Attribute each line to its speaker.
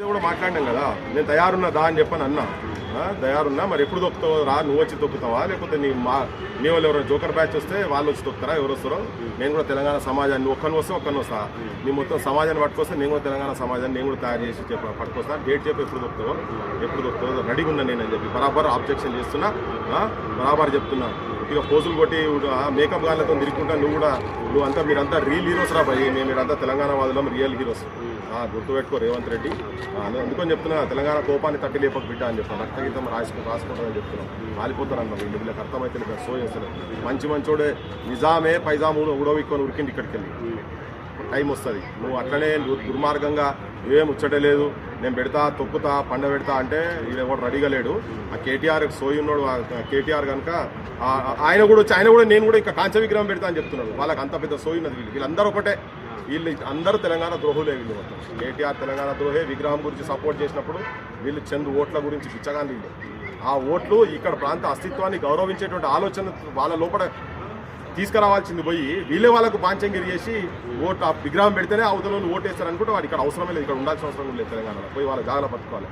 Speaker 1: కూడా మాట్లాడినాం కదా, నేను తయారున్నా దా అని చెప్పని అన్నా. తయారున్నా, మరి ఎప్పుడు తొక్కుతావు రా, నువ్వు వచ్చి తొక్కుతావా లేకపోతే నీ వాళ్ళు ఎవరైనా జోకర్ బ్యాచ్ వస్తే వాళ్ళు వచ్చి తొక్కుతారా, ఎవరు వస్తారో. నేను కూడా తెలంగాణ సమాజాన్ని ఒక్కరిని వస్తా నీ మొత్తం సమాజాన్ని పట్టుకొస్తే నేను కూడా తెలంగాణ సమాజాన్ని నేను కూడా తయారు చేసి పట్టుకొస్తా. డేట్ చెప్పి ఎప్పుడు తొక్కుతావో రెడీగా ఉన్నా నేను అని చెప్పి బరాబర్ ఆబ్జెక్షన్ చేస్తున్నా, బరాబర్ చెప్తున్నా. ఇక పోజులు కొట్టి మేకప్ గాళ్ళతో తిరుగుకుంటా నువ్వు అంతా మీరంతా రియల్ హీరోస్ రా భయ్, మీరంతా తెలంగాణ వాళ్ళం రియల్ హీరోస్. గుర్తుపెట్టుకో రేవంత్ రెడ్డి. అందుకని చెప్తున్నా, తెలంగాణ కోపాన్ని తట్టి లేపక బిడ్డ అని చెప్తాను. రక్తగీతం రాసుకుంటానని చెప్తున్నాం. మాలిపోతారన్న వీళ్ళకి అర్థమైతే సో చేస్తారు. మంచోడే నిజామే పైజాము ఉడవిక్కొని ఉరికిండి ఇక్కడికి వెళ్ళి టైం వస్తుంది. నువ్వు అట్లనే దుర్మార్గంగా ఏం ముచ్చటలేదు, నేను పెడతా తొక్కుతా పండ పెడతా అంటే వీడు ఎవరు రెడీగా లేడు. ఆ కేటీఆర్ సోయి ఉన్నాడు. కేటీఆర్ కనుక ఆయన కూడా నేను కూడా ఇంకా కాంచ విగ్రహం పెడతా అని చెప్తున్నాడు. వాళ్ళకి అంత పెద్ద సోయి ఉన్నది. వీళ్ళందరూ ఒకటే, వీళ్ళు అందరూ తెలంగాణ ద్రోహులే. వీళ్ళు మొత్తం కేటీఆర్ తెలంగాణ ద్రోహే. విగ్రహం గురించి సపోర్ట్ చేసినప్పుడు వీళ్ళు చంద్రు ఓట్ల గురించి పిచ్చగాని వీళ్ళు. ఆ ఓట్లు ఇక్కడ ప్రాంత అస్తిత్వాన్ని గౌరవించేటువంటి ఆలోచన వాళ్ళ లోపల తీసుకురావాల్సింది పోయి వీళ్ళే వాళ్ళకు పాంచంగిరి చేసి ఆ విగ్రహం పెడితేనే అవతల ఓటేస్తారు అనుకుంటే వాడు ఇక్కడ అవసరమే లేదు, ఇక్కడ ఉండాల్సిన అవసరం లేదు తెలంగాణలో. పోయి వాళ్ళ జాగ్రత్త పట్టుకోవాలి.